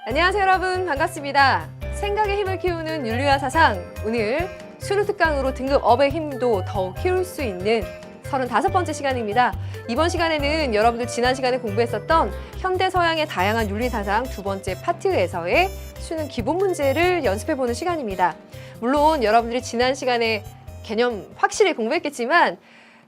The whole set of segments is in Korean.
안녕하세요 여러분, 반갑습니다. 생각의 힘을 키우는 윤리와 사상, 오늘 수능특강으로 등급 업의 힘도 더욱 키울 수 있는 35번째 시간입니다. 이번 시간에는 여러분들 지난 시간에 공부했었던 현대 서양의 다양한 윤리사상 두 번째 파트에서의 수능 기본 문제를 연습해보는 시간입니다. 물론 여러분들이 지난 시간에 개념 확실히 공부했겠지만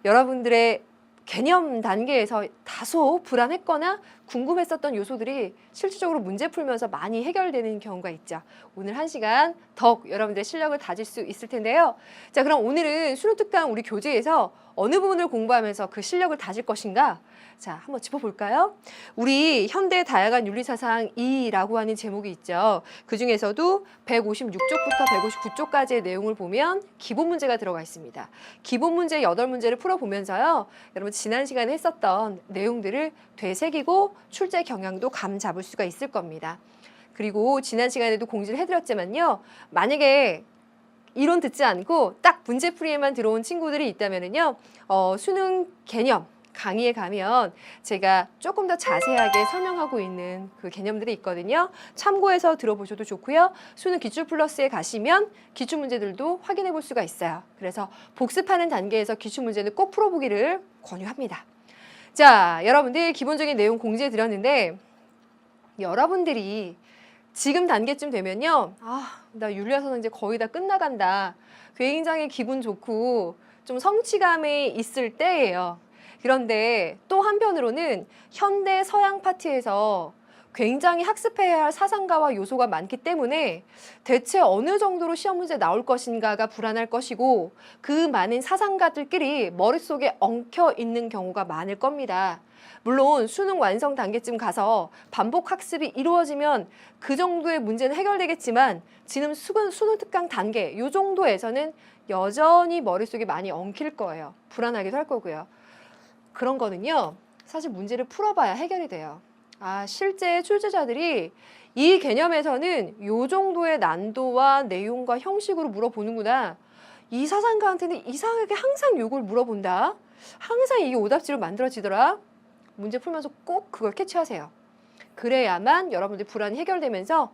여러분들의 개념 단계에서 다소 불안했거나 궁금했었던 요소들이 실질적으로 문제 풀면서 많이 해결되는 경우가 있죠. 오늘 한 시간 더욱 여러분들의 실력을 다질 수 있을 텐데요. 자, 그럼 오늘은 수능특강 우리 교재에서 어느 부분을 공부하면서 그 실력을 다질 것인가? 자, 한번 짚어볼까요? 우리 현대 다양한 윤리사상 2라고 하는 제목이 있죠. 그 중에서도 156쪽부터 159쪽까지의 내용을 보면 기본 문제가 들어가 있습니다. 기본 문제 8문제를 풀어보면서요. 여러분 지난 시간에 했었던 내용들을 되새기고 출제 경향도 감 잡을 수가 있을 겁니다. 그리고 지난 시간에도 공지를 해드렸지만요. 만약에 이론 듣지 않고 딱 문제풀이에만 들어온 친구들이 있다면요. 수능 개념 강의에 가면 제가 조금 더 자세하게 설명하고 있는 그 개념들이 있거든요. 참고해서 들어보셔도 좋고요. 수능 기출 플러스에 가시면 기출 문제들도 확인해 볼 수가 있어요. 그래서 복습하는 단계에서 기출 문제는 꼭 풀어보기를 권유합니다. 자, 여러분들 기본적인 내용 공지해 드렸는데 여러분들이 지금 단계쯤 되면요. 나 윤리사상 이제 거의 다 끝나간다. 굉장히 기분 좋고 좀 성취감이 있을 때예요. 그런데 또 한편으로는 현대 서양 파트에서 굉장히 학습해야 할 사상가와 요소가 많기 때문에 대체 어느 정도로 시험 문제 나올 것인가가 불안할 것이고 그 많은 사상가들끼리 머릿속에 엉켜 있는 경우가 많을 겁니다. 물론 수능 완성 단계쯤 가서 반복 학습이 이루어지면 그 정도의 문제는 해결되겠지만 지금 수능특강 단계 이 정도에서는 여전히 머릿속에 많이 엉킬 거예요. 불안하기도 할 거고요. 그런 거는요. 사실 문제를 풀어봐야 해결이 돼요. 실제 출제자들이 이 개념에서는 이 정도의 난도와 내용과 형식으로 물어보는구나. 이 사상가한테는 이상하게 항상 이걸 물어본다. 항상 이게 오답지로 만들어지더라. 문제 풀면서 꼭 그걸 캐치하세요. 그래야만 여러분들 불안이 해결되면서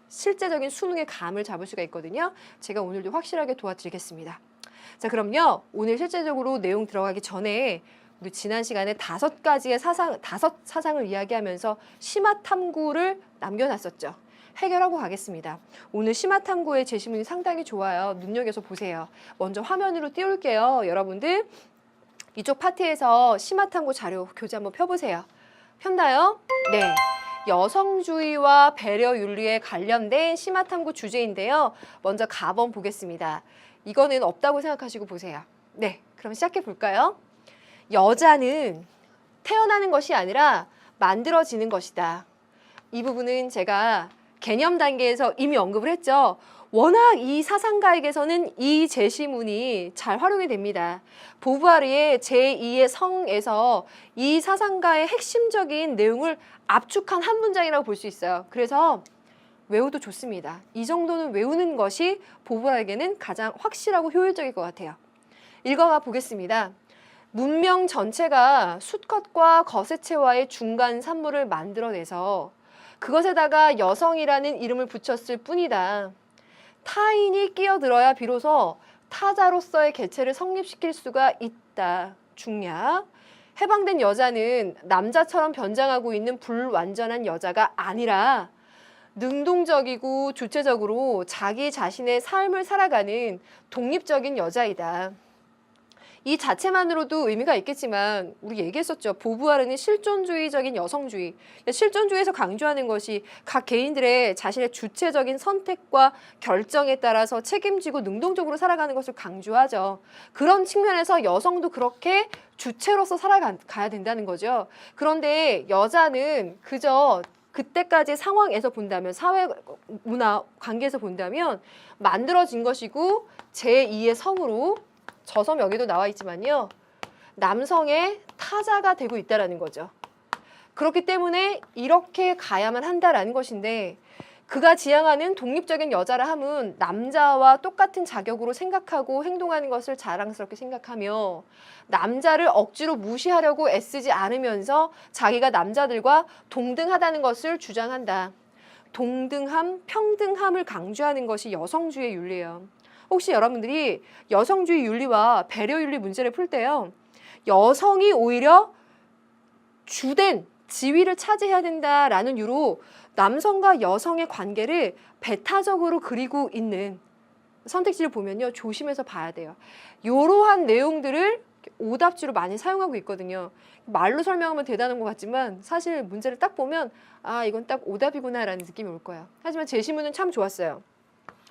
실제적인 수능의 감을 잡을 수가 있거든요. 제가 오늘도 확실하게 도와드리겠습니다. 자, 그럼요. 오늘 실제적으로 내용 들어가기 전에 우리 지난 시간에 5가지의 사상을 이야기하면서 심화탐구를 남겨놨었죠. 해결하고 가겠습니다. 오늘 심화탐구의 제시문이 상당히 좋아요. 눈여겨서 보세요. 먼저 화면으로 띄울게요. 여러분들 이쪽 파트에서 심화탐구 자료 교재 한번 펴보세요. 폈나요? 네. 여성주의와 배려윤리에 관련된 심화탐구 주제인데요. 먼저 가번 보겠습니다. 이거는 없다고 생각하시고 보세요. 네, 그럼 시작해 볼까요? 여자는 태어나는 것이 아니라 만들어지는 것이다. 이 부분은 제가 개념 단계에서 이미 언급을 했죠. 워낙 이 사상가에게서는 이 제시문이 잘 활용이 됩니다. 보부아르의 제2의 성에서 이 사상가의 핵심적인 내용을 압축한 한 문장이라고 볼 수 있어요. 그래서 외워도 좋습니다. 이 정도는 외우는 것이 보부아르에게는 가장 확실하고 효율적일 것 같아요. 읽어가 보겠습니다. 문명 전체가 수컷과 거세체와의 중간 산물을 만들어내서 그것에다가 여성이라는 이름을 붙였을 뿐이다. 타인이 끼어들어야 비로소 타자로서의 개체를 성립시킬 수가 있다. 중략. 해방된 여자는 남자처럼 변장하고 있는 불완전한 여자가 아니라 능동적이고 주체적으로 자기 자신의 삶을 살아가는 독립적인 여자이다. 이 자체만으로도 의미가 있겠지만 우리 얘기했었죠. 보부아르는 실존주의적인 여성주의. 실존주의에서 강조하는 것이 각 개인들의 자신의 주체적인 선택과 결정에 따라서 책임지고 능동적으로 살아가는 것을 강조하죠. 그런 측면에서 여성도 그렇게 주체로서 살아가야 된다는 거죠. 그런데 여자는 그저 그때까지 상황에서 본다면 사회 문화 관계에서 본다면 만들어진 것이고 제2의 성으로 저섬 여기도 나와 있지만요. 남성의 타자가 되고 있다는 거죠. 그렇기 때문에 이렇게 가야만 한다라는 것인데 그가 지향하는 독립적인 여자라 함은 남자와 똑같은 자격으로 생각하고 행동하는 것을 자랑스럽게 생각하며 남자를 억지로 무시하려고 애쓰지 않으면서 자기가 남자들과 동등하다는 것을 주장한다. 동등함, 평등함을 강조하는 것이 여성주의 윤리예요. 혹시 여러분들이 여성주의 윤리와 배려 윤리 문제를 풀 때요, 여성이 오히려 주된 지위를 차지해야 된다라는 이유로 남성과 여성의 관계를 배타적으로 그리고 있는 선택지를 보면요, 조심해서 봐야 돼요. 이러한 내용들을 오답지로 많이 사용하고 있거든요. 말로 설명하면 대단한 것 같지만 사실 문제를 딱 보면 아, 이건 딱 오답이구나라는 느낌이 올 거예요. 하지만 제시문은 참 좋았어요.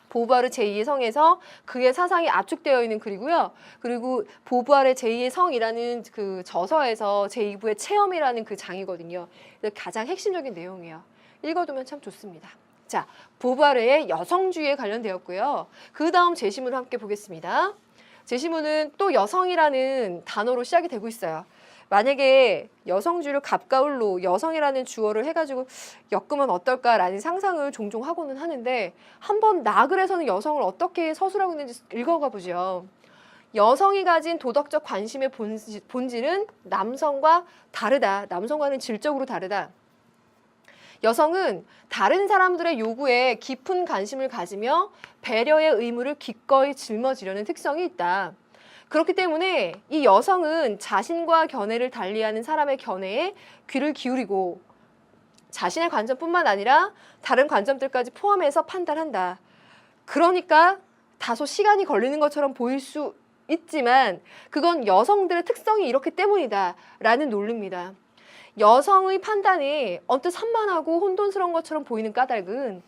보부아르 제2의 성에서 그의 사상이 압축되어 있는 글이고요. 그리고 보부아르 제2의 성이라는 그 저서에서 제2부의 체험이라는 그 장이거든요. 가장 핵심적인 내용이에요. 읽어두면 참 좋습니다. 자, 보부아르의 여성주의에 관련되었고요. 그 다음 제시문을 함께 보겠습니다. 제시문은 또 여성이라는 단어로 시작이 되고 있어요. 만약에 여성주의를 갑가을로 여성이라는 주어를 해가지고 엮으면 어떨까라는 상상을 종종 하고는 하는데 한번 나글에서는 여성을 어떻게 서술하고 있는지 읽어가 보죠. 여성이 가진 도덕적 관심의 본질은 남성과 다르다. 남성과는 질적으로 다르다. 여성은 다른 사람들의 요구에 깊은 관심을 가지며 배려의 의무를 기꺼이 짊어지려는 특성이 있다. 그렇기 때문에 이 여성은 자신과 견해를 달리하는 사람의 견해에 귀를 기울이고 자신의 관점뿐만 아니라 다른 관점들까지 포함해서 판단한다. 그러니까 다소 시간이 걸리는 것처럼 보일 수 있지만 그건 여성들의 특성이 이렇기 때문이다 라는 논리입니다. 여성의 판단이 언뜻 산만하고 혼돈스러운 것처럼 보이는 까닭은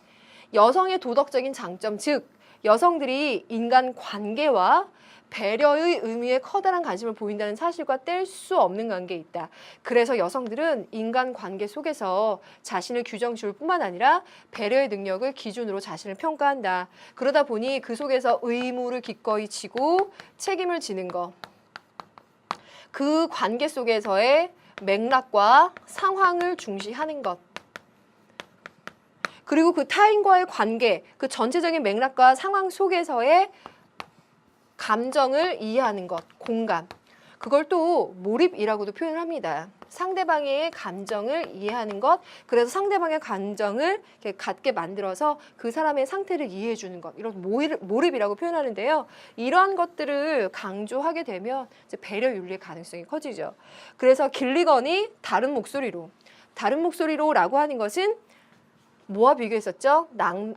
여성의 도덕적인 장점, 즉 여성들이 인간 관계와 배려의 의미에 커다란 관심을 보인다는 사실과 뗄 수 없는 관계에 있다. 그래서 여성들은 인간 관계 속에서 자신을 규정 지을 뿐만 아니라 배려의 능력을 기준으로 자신을 평가한다. 그러다 보니 그 속에서 의무를 기꺼이 지고 책임을 지는 것. 그 관계 속에서의 맥락과 상황을 중시하는 것. 그리고 그 타인과의 관계, 그 전체적인 맥락과 상황 속에서의 감정을 이해하는 것, 공감. 그걸 또 몰입이라고도 표현을 합니다. 상대방의 감정을 이해하는 것, 그래서 상대방의 감정을 갖게 만들어서 그 사람의 상태를 이해해 주는 것, 이런 몰입이라고 표현하는데요. 이러한 것들을 강조하게 되면 이제 배려 윤리의 가능성이 커지죠. 그래서 길리건이 다른 목소리로라고 하는 것은 뭐와 비교했었죠?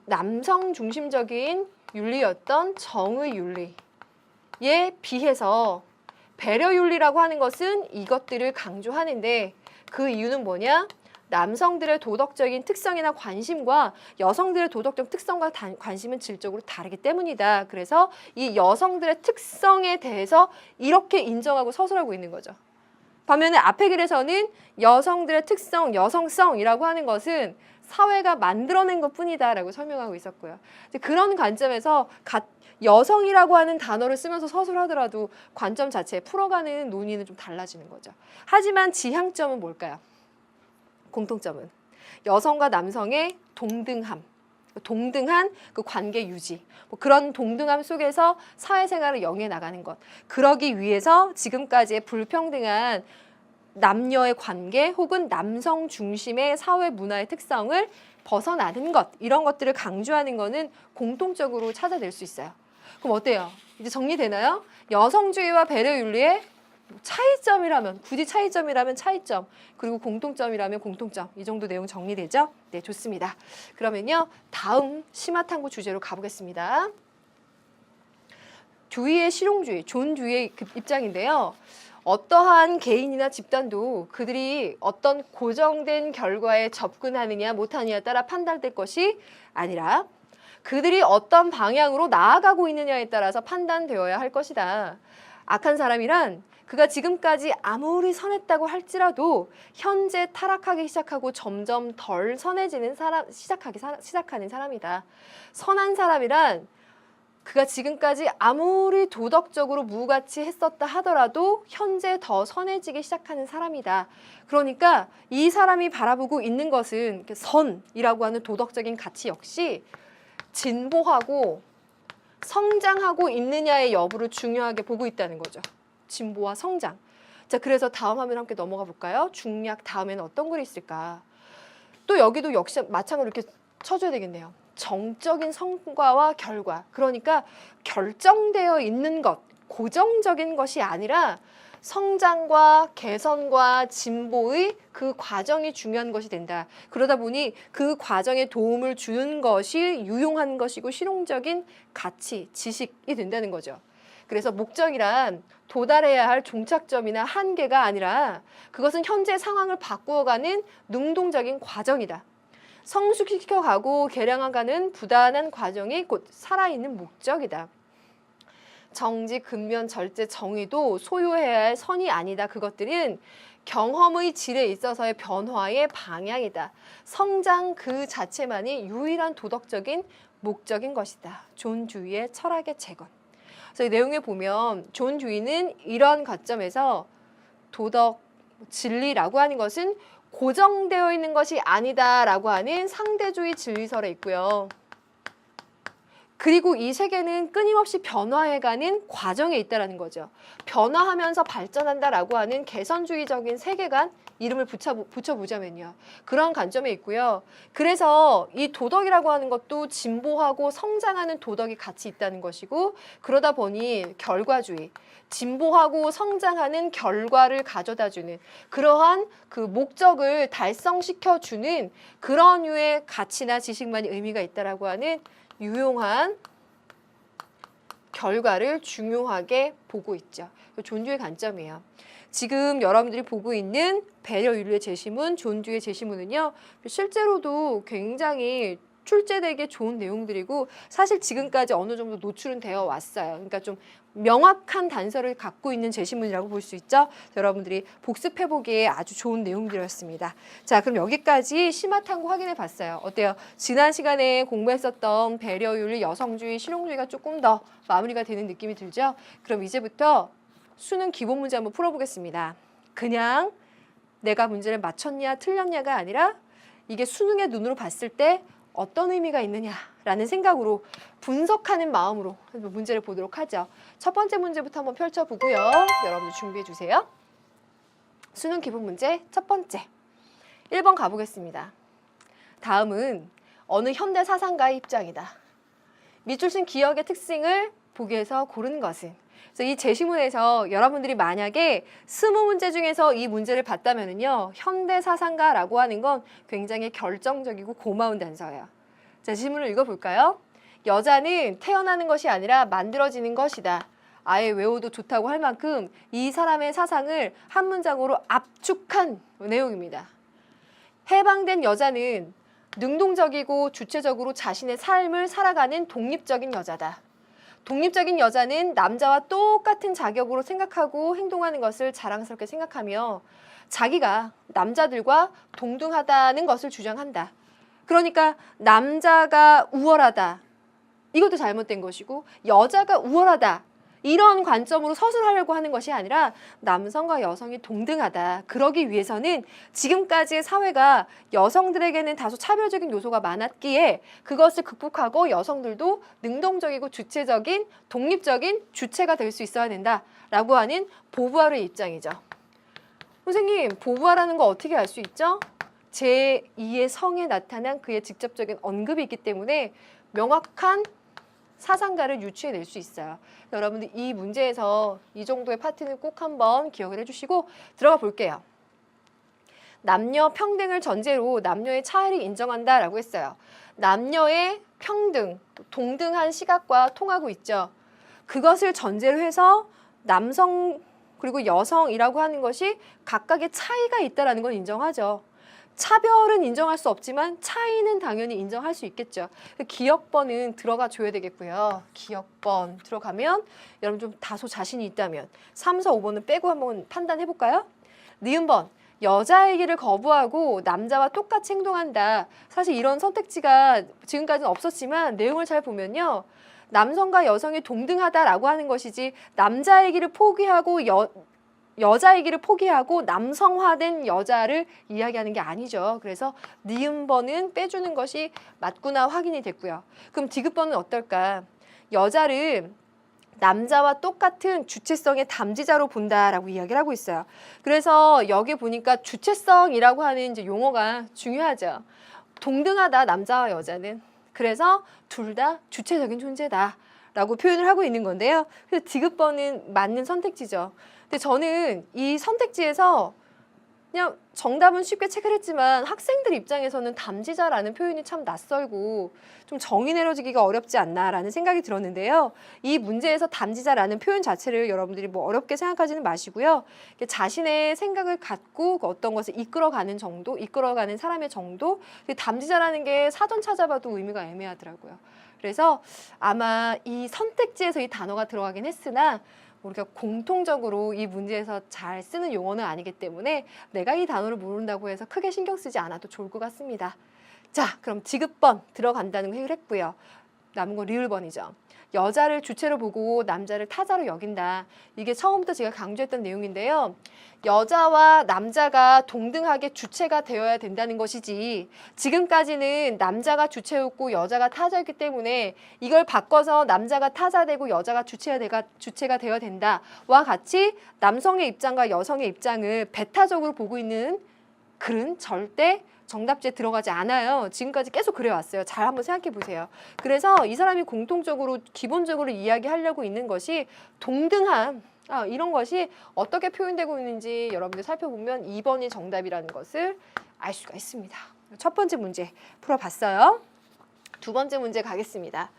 남성 중심적인 윤리였던 정의 윤리에 비해서 배려 윤리라고 하는 것은 이것들을 강조하는데 그 이유는 뭐냐? 남성들의 도덕적인 특성이나 관심과 여성들의 도덕적 특성과 관심은 질적으로 다르기 때문이다. 그래서 이 여성들의 특성에 대해서 이렇게 인정하고 서술하고 있는 거죠. 반면에 앞의 글에서는 여성들의 특성, 여성성이라고 하는 것은 사회가 만들어낸 것뿐이다 라고 설명하고 있었고요. 그런 관점에서 여성이라고 하는 단어를 쓰면서 서술하더라도 관점 자체에 풀어가는 논의는 좀 달라지는 거죠. 하지만 지향점은 뭘까요? 공통점은 여성과 남성의 동등한 그 관계 유지, 그런 동등함 속에서 사회생활을 영위해 나가는 것. 그러기 위해서 지금까지의 불평등한 남녀의 관계 혹은 남성 중심의 사회 문화의 특성을 벗어나는 것, 이런 것들을 강조하는 것은 공통적으로 찾아낼 수 있어요. 그럼 어때요? 이제 정리되나요? 여성주의와 배려윤리의 차이점이라면, 굳이 차이점이라면 차이점, 그리고 공통점이라면 공통점, 이 정도 내용 정리되죠? 네, 좋습니다. 그러면요, 다음 심화탐구 주제로 가보겠습니다. 듀이의 실용주의, 존 듀이의 입장인데요. 어떠한 개인이나 집단도 그들이 어떤 고정된 결과에 접근하느냐 못하느냐에 따라 판단될 것이 아니라 그들이 어떤 방향으로 나아가고 있느냐에 따라서 판단되어야 할 것이다. 악한 사람이란 그가 지금까지 아무리 선했다고 할지라도 현재 타락하기 시작하고 점점 덜 선해지는 시작하는 사람이다. 선한 사람이란 그가 지금까지 아무리 도덕적으로 무가치 했었다 하더라도 현재 더 선해지기 시작하는 사람이다. 그러니까 이 사람이 바라보고 있는 것은 선이라고 하는 도덕적인 가치 역시 진보하고 성장하고 있느냐의 여부를 중요하게 보고 있다는 거죠. 진보와 성장. 자, 그래서 다음 화면 함께 넘어가 볼까요? 중략 다음에는 어떤 글이 있을까? 또 여기도 역시 마찬가지로 이렇게 쳐줘야 되겠네요. 정적인 성과와 결과. 그러니까 결정되어 있는 것, 고정적인 것이 아니라 성장과 개선과 진보의 그 과정이 중요한 것이 된다. 그러다 보니 그 과정에 도움을 주는 것이 유용한 것이고 실용적인 가치, 지식이 된다는 거죠. 그래서 목적이란 도달해야 할 종착점이나 한계가 아니라 그것은 현재 상황을 바꾸어가는 능동적인 과정이다. 성숙시켜가고 개량해가는 부단한 과정이 곧 살아있는 목적이다. 정지, 근면, 절제, 정의도 소유해야 할 선이 아니다. 그것들은 경험의 질에 있어서의 변화의 방향이다. 성장 그 자체만이 유일한 도덕적인 목적인 것이다. 존 듀이의 철학의 재건. 그래서 이 내용에 보면 존 듀이는 이러한 관점에서 도덕, 진리라고 하는 것은 고정되어 있는 것이 아니다라고 하는 상대주의 진리설에 있고요. 그리고 이 세계는 끊임없이 변화해가는 과정에 있다는 거죠. 변화하면서 발전한다라고 하는 개선주의적인 세계관, 이름을 붙여보자면요. 그런 관점에 있고요. 그래서 이 도덕이라고 하는 것도 진보하고 성장하는 도덕이 같이 있다는 것이고, 그러다 보니 결과주의, 진보하고 성장하는 결과를 가져다주는 그러한 그 목적을 달성시켜주는 그런 류의 가치나 지식만이 의미가 있다라고 하는 유용한 결과를 중요하게 보고 있죠. 존 듀이의 관점이에요. 지금 여러분들이 보고 있는 배려윤리의 제시문, 존 듀이의 제시문은요. 실제로도 굉장히 출제되기 좋은 내용들이고 사실 지금까지 어느 정도 노출은 되어 왔어요. 그러니까 좀 명확한 단서를 갖고 있는 제시문이라고 볼 수 있죠. 여러분들이 복습해보기에 아주 좋은 내용들이었습니다. 자, 그럼 여기까지 심화탐구 확인해 봤어요. 어때요? 지난 시간에 공부했었던 배려윤리, 여성주의, 실용주의가 조금 더 마무리가 되는 느낌이 들죠? 그럼 이제부터 수능 기본 문제 한번 풀어보겠습니다. 그냥 내가 문제를 맞췄냐 틀렸냐가 아니라 이게 수능의 눈으로 봤을 때 어떤 의미가 있느냐라는 생각으로 분석하는 마음으로 문제를 보도록 하죠. 첫 번째 문제부터 한번 펼쳐보고요. 여러분들 준비해 주세요. 수능 기본 문제 첫 번째. 1번 가보겠습니다. 다음은 어느 현대 사상가의 입장이다. 밑줄 쓴 기억의 특징을 보기에서 고른 것은? 그래서 이 제시문에서 여러분들이 만약에 20문제 중에서 이 문제를 봤다면요. 현대 사상가라고 하는 건 굉장히 결정적이고 고마운 단서예요. 자, 지문을 읽어볼까요? 여자는 태어나는 것이 아니라 만들어지는 것이다. 아예 외워도 좋다고 할 만큼 이 사람의 사상을 한 문장으로 압축한 내용입니다. 해방된 여자는 능동적이고 주체적으로 자신의 삶을 살아가는 독립적인 여자다. 독립적인 여자는 남자와 똑같은 자격으로 생각하고 행동하는 것을 자랑스럽게 생각하며 자기가 남자들과 동등하다는 것을 주장한다. 그러니까 남자가 우월하다. 이것도 잘못된 것이고 여자가 우월하다. 이런 관점으로 서술하려고 하는 것이 아니라 남성과 여성이 동등하다. 그러기 위해서는 지금까지의 사회가 여성들에게는 다소 차별적인 요소가 많았기에 그것을 극복하고 여성들도 능동적이고 주체적인 독립적인 주체가 될 수 있어야 된다라고 하는 보부아르의 입장이죠. 선생님, 보부아라는 거 어떻게 알 수 있죠? 제2의 성에 나타난 그의 직접적인 언급이 있기 때문에 명확한 사상가를 유추해낼 수 있어요. 여러분들 이 문제에서 이 정도의 파트는 꼭 한번 기억을 해주시고 들어가 볼게요. 남녀 평등을 전제로 남녀의 차이를 인정한다라고 했어요. 남녀의 평등, 동등한 시각과 통하고 있죠. 그것을 전제로 해서 남성 그리고 여성이라고 하는 것이 각각의 차이가 있다는 건 인정하죠. 차별은 인정할 수 없지만 차이는 당연히 인정할 수 있겠죠. 기억번은 들어가 줘야 되겠고요. 기억번 들어가면 여러분 좀 다소 자신이 있다면 3, 4, 5번은 빼고 한번 판단해 볼까요? 니은번 여자이기를 거부하고 남자와 똑같이 행동한다. 사실 이런 선택지가 지금까지는 없었지만 내용을 잘 보면요. 남성과 여성이 동등하다라고 하는 것이지 남자이기를 포기하고 여자이기를 포기하고 남성화된 여자를 이야기하는 게 아니죠. 그래서 니은번은 빼주는 것이 맞구나 확인이 됐고요. 그럼 디귿번은 어떨까? 여자를 남자와 똑같은 주체성의 담지자로 본다라고 이야기를 하고 있어요. 그래서 여기 보니까 주체성이라고 하는 이제 용어가 중요하죠. 동등하다, 남자와 여자는. 그래서 둘 다 주체적인 존재다 라고 표현을 하고 있는 건데요. 그래서 디귿번은 맞는 선택지죠. 근데 저는 이 선택지에서 그냥 정답은 쉽게 체크했지만 학생들 입장에서는 담지자라는 표현이 참 낯설고 좀 정의 내려지기가 어렵지 않나라는 생각이 들었는데요. 이 문제에서 담지자라는 표현 자체를 여러분들이 뭐 어렵게 생각하지는 마시고요. 자신의 생각을 갖고 어떤 것을 이끌어가는 정도, 이끌어가는 사람의 정도. 담지자라는 게 사전 찾아봐도 의미가 애매하더라고요. 그래서 아마 이 선택지에서 이 단어가 들어가긴 했으나 우리가 공통적으로 이 문제에서 잘 쓰는 용어는 아니기 때문에 내가 이 단어를 모른다고 해서 크게 신경 쓰지 않아도 좋을 것 같습니다. 자, 그럼 디귿번 들어간다는 거 해결했고요. 남은 건 리을번이죠. 여자를 주체로 보고 남자를 타자로 여긴다. 이게 처음부터 제가 강조했던 내용인데요. 여자와 남자가 동등하게 주체가 되어야 된다는 것이지 지금까지는 남자가 주체였고 여자가 타자였기 때문에 이걸 바꿔서 남자가 타자되고 여자가 주체가 되어야 된다와 같이 남성의 입장과 여성의 입장을 배타적으로 보고 있는 글은 절대 정답지에 들어가지 않아요. 지금까지 계속 그래왔어요. 잘 한번 생각해 보세요. 그래서 이 사람이 공통적으로 기본적으로 이야기하려고 있는 것이 동등함, 이런 것이 어떻게 표현되고 있는지 여러분들 살펴보면 2번이 정답이라는 것을 알 수가 있습니다. 첫 번째 문제 풀어봤어요. 두 번째 문제 가겠습니다.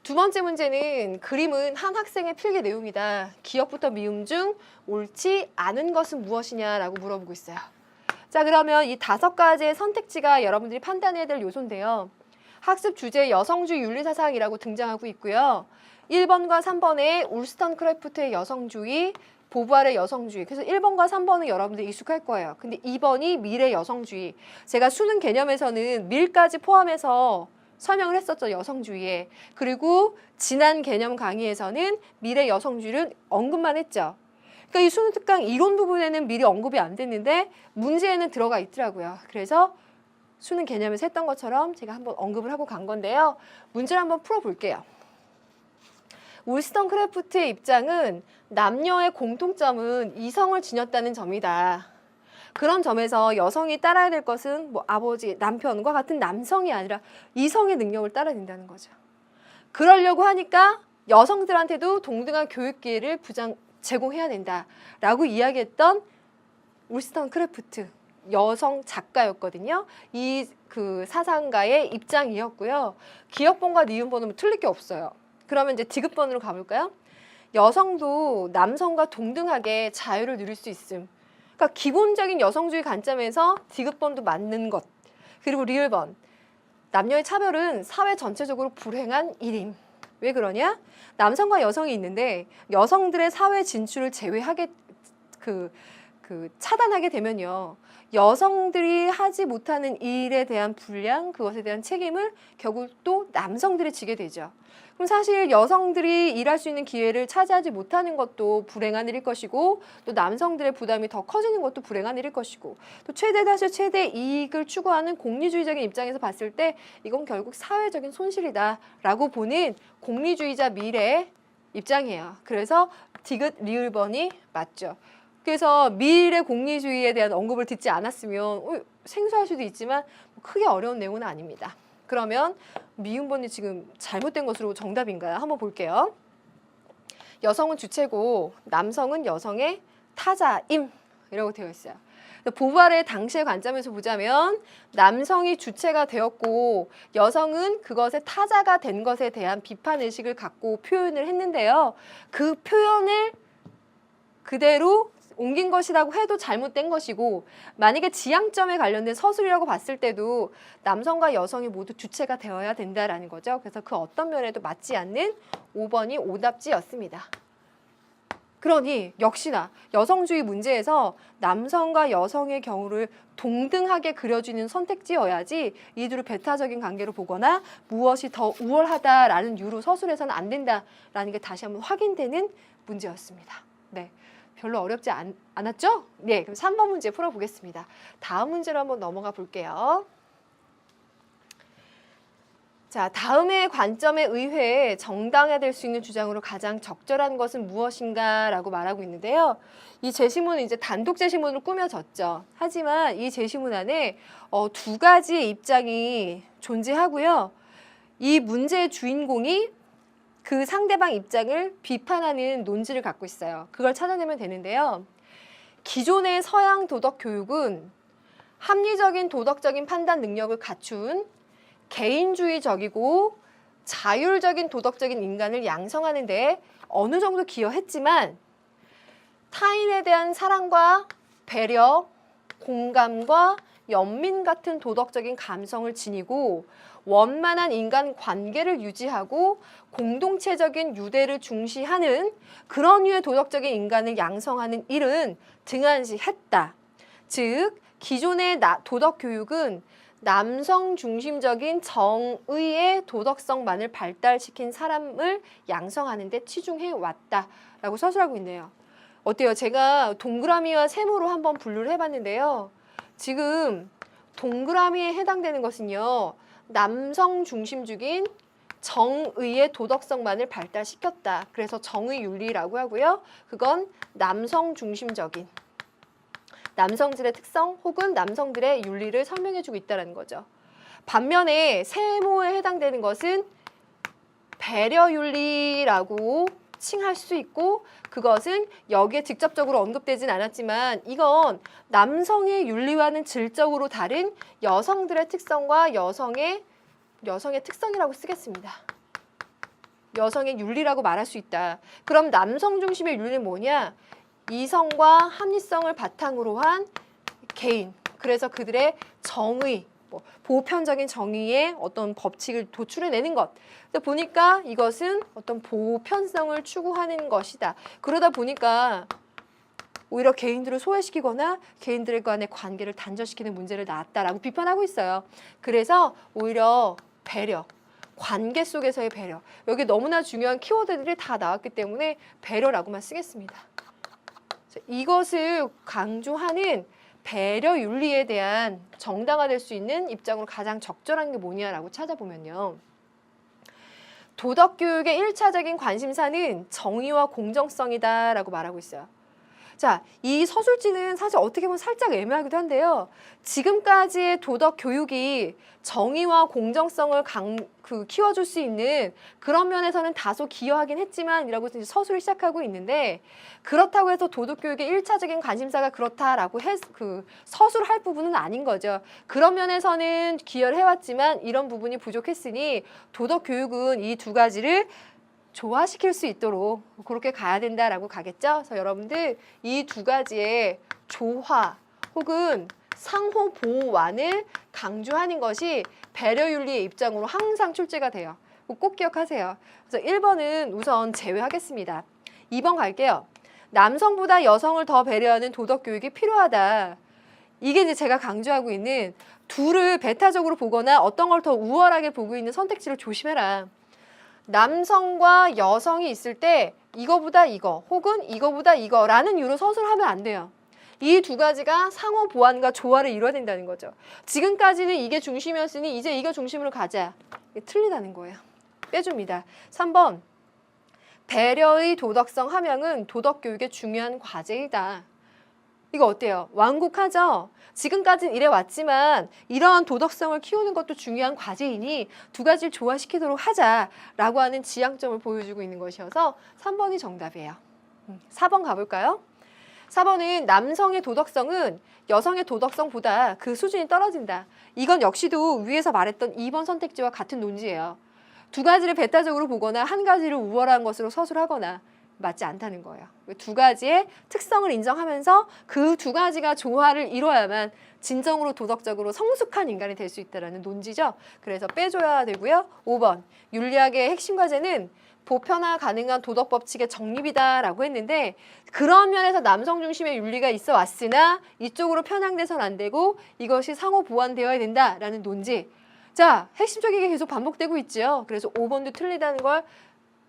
두 번째 문제는 그림은 한 학생의 필기 내용이다. 기억부터 미음 중 옳지 않은 것은 무엇이냐라고 물어보고 있어요. 자, 그러면 이 5가지의 선택지가 여러분들이 판단해야 될 요소인데요. 학습 주제 여성주의 윤리사상이라고 등장하고 있고요. 1번과 3번에 울스턴크래프트의 여성주의, 보부알의 여성주의. 그래서 1번과 3번은 여러분들이 익숙할 거예요. 근데 2번이 밀의 여성주의. 제가 수능 개념에서는 밀까지 포함해서 설명을 했었죠, 여성주의에. 그리고 지난 개념 강의에서는 밀의 여성주의를 언급만 했죠. 그러니까 이 수능 특강 이론 부분에는 미리 언급이 안 됐는데 문제에는 들어가 있더라고요. 그래서 수능 개념에서 했던 것처럼 제가 한번 언급을 하고 간 건데요. 문제를 한번 풀어볼게요. 울스턴크래프트의 입장은 남녀의 공통점은 이성을 지녔다는 점이다. 그런 점에서 여성이 따라야 될 것은 뭐 아버지, 남편과 같은 남성이 아니라 이성의 능력을 따라야 된다는 거죠. 그러려고 하니까 여성들한테도 동등한 교육 기회를 제공해야 된다라고 이야기했던 울스턴크래프트 여성 작가였거든요. 이 그 사상가의 입장이었고요. 기억번과 니은번은 틀릴 게 없어요. 그러면 이제 디귿번으로 가볼까요? 여성도 남성과 동등하게 자유를 누릴 수 있음. 그러니까 기본적인 여성주의 관점에서 디귿번도 맞는 것. 그리고 리을번. 남녀의 차별은 사회 전체적으로 불행한 일임. 왜 그러냐? 남성과 여성이 있는데 여성들의 사회 진출을 차단하게 되면요. 여성들이 하지 못하는 일에 대한 분량, 그것에 대한 책임을 결국 또 남성들이 지게 되죠. 그럼 사실 여성들이 일할 수 있는 기회를 차지하지 못하는 것도 불행한 일일 것이고 또 남성들의 부담이 더 커지는 것도 불행한 일일 것이고 또 최대 이익을 추구하는 공리주의적인 입장에서 봤을 때 이건 결국 사회적인 손실이다라고 보는 공리주의자 밀의 입장이에요. 그래서 디귿 리을번이 맞죠. 그래서 밀의 공리주의에 대한 언급을 듣지 않았으면 생소할 수도 있지만 크게 어려운 내용은 아닙니다. 그러면 미음번이 지금 잘못된 것으로 정답인가요? 한번 볼게요. 여성은 주체고 남성은 여성의 타자임 이라고 되어 있어요. 보부알의 당시의 관점에서 보자면 남성이 주체가 되었고 여성은 그것의 타자가 된 것에 대한 비판의식을 갖고 표현을 했는데요. 그 표현을 그대로 옮긴 것이라고 해도 잘못된 것이고 만약에 지향점에 관련된 서술이라고 봤을 때도 남성과 여성이 모두 주체가 되어야 된다라는 거죠. 그래서 그 어떤 면에도 맞지 않는 5번이 오답지였습니다. 그러니 역시나 여성주의 문제에서 남성과 여성의 경우를 동등하게 그려주는 선택지여야지 이 둘을 배타적인 관계로 보거나 무엇이 더 우월하다라는 이유로 서술해서는 안 된다라는 게 다시 한번 확인되는 문제였습니다. 네. 별로 어렵지 않았죠? 네, 그럼 3번 문제 풀어보겠습니다. 다음 문제로 한번 넘어가 볼게요. 자, 다음의 관점에 의해 정당화될 수 있는 주장으로 가장 적절한 것은 무엇인가라고 말하고 있는데요. 이 제시문은 이제 단독 제시문으로 꾸며졌죠. 하지만 이 제시문 안에 두 가지의 입장이 존재하고요. 이 문제의 주인공이 그 상대방 입장을 비판하는 논지를 갖고 있어요. 그걸 찾아내면 되는데요. 기존의 서양 도덕 교육은 합리적인 도덕적인 판단 능력을 갖춘 개인주의적이고 자율적인 도덕적인 인간을 양성하는 데 어느 정도 기여했지만 타인에 대한 사랑과 배려, 공감과 연민 같은 도덕적인 감성을 지니고 원만한 인간 관계를 유지하고 공동체적인 유대를 중시하는 그런 류의 도덕적인 인간을 양성하는 일은 등한시했다. 즉, 기존의 도덕 교육은 남성 중심적인 정의의 도덕성만을 발달시킨 사람을 양성하는 데 치중해 왔다라고 서술하고 있네요. 어때요? 제가 동그라미와 세모로 한번 분류를 해봤는데요. 지금 동그라미에 해당되는 것은요. 남성 중심적인 정의의 도덕성만을 발달시켰다. 그래서 정의윤리라고 하고요. 그건 남성 중심적인 남성들의 특성 혹은 남성들의 윤리를 설명해주고 있다는 거죠. 반면에 세모에 해당되는 것은 배려윤리라고 칭할 수 있고 그것은 여기에 직접적으로 언급되진 않았지만 이건 남성의 윤리와는 질적으로 다른 여성들의 특성과 여성의 특성이라고 쓰겠습니다. 여성의 윤리라고 말할 수 있다. 그럼 남성 중심의 윤리는 뭐냐? 이성과 합리성을 바탕으로 한 개인, 그래서 그들의 정의, 보편적인 정의의 어떤 법칙을 도출해내는 것. 근데 보니까 이것은 어떤 보편성을 추구하는 것이다. 그러다 보니까 오히려 개인들을 소외시키거나 개인들 간의 관계를 단절시키는 문제를 낳았다라고 비판하고 있어요. 그래서 오히려 배려, 관계 속에서의 배려. 여기 너무나 중요한 키워드들이 다 나왔기 때문에 배려라고만 쓰겠습니다. 이것을 강조하는 배려 윤리에 대한 정당화될 수 있는 입장으로 가장 적절한 게 뭐냐라고 찾아보면요. 도덕교육의 1차적인 관심사는 정의와 공정성이다라고 말하고 있어요. 자, 이 서술지는 사실 어떻게 보면 살짝 애매하기도 한데요. 지금까지의 도덕 교육이 정의와 공정성을 키워줄 수 있는 그런 면에서는 다소 기여하긴 했지만 이라고 서술을 시작하고 있는데 그렇다고 해서 도덕 교육의 1차적인 관심사가 그렇다라고 서술할 부분은 아닌 거죠. 그런 면에서는 기여를 해왔지만 이런 부분이 부족했으니 도덕 교육은 이 두 가지를 조화시킬 수 있도록 그렇게 가야 된다라고 가겠죠. 그래서 여러분들 이 두 가지의 조화 혹은 상호 보완을 강조하는 것이 배려윤리의 입장으로 항상 출제가 돼요. 꼭 기억하세요. 그래서 1번은 우선 제외하겠습니다. 2번 갈게요. 남성보다 여성을 더 배려하는 도덕교육이 필요하다. 이게 이제 제가 강조하고 있는 둘을 배타적으로 보거나 어떤 걸 더 우월하게 보고 있는 선택지를 조심해라. 남성과 여성이 있을 때 이거보다 이거 혹은 이거보다 이거라는 이유로 서술하면 안 돼요. 이 두 가지가 상호 보완과 조화를 이뤄야 된다는 거죠. 지금까지는 이게 중심이었으니 이제 이거 중심으로 가자. 이게 틀리다는 거예요. 빼줍니다. 3번 배려의 도덕성 함양은 도덕교육의 중요한 과제이다. 이거 어때요? 완곡하죠? 지금까지는 이래 왔지만 이러한 도덕성을 키우는 것도 중요한 과제이니 두 가지를 조화시키도록 하자라고 하는 지향점을 보여주고 있는 것이어서 3번이 정답이에요. 4번 가볼까요? 4번은 남성의 도덕성은 여성의 도덕성보다 그 수준이 떨어진다. 이건 역시도 위에서 말했던 2번 선택지와 같은 논지예요. 두 가지를 배타적으로 보거나 한 가지를 우월한 것으로 서술하거나 맞지 않다는 거예요. 두 가지의 특성을 인정하면서 그 두 가지가 조화를 이뤄야만 진정으로 도덕적으로 성숙한 인간이 될 수 있다는 논지죠. 그래서 빼줘야 되고요. 5번 윤리학의 핵심 과제는 보편화 가능한 도덕 법칙의 정립이다라고 했는데 그런 면에서 남성 중심의 윤리가 있어 왔으나 이쪽으로 편향돼서는 안 되고 이것이 상호 보완되어야 된다라는 논지. 자, 핵심적인 게 계속 반복되고 있죠. 그래서 5번도 틀리다는 걸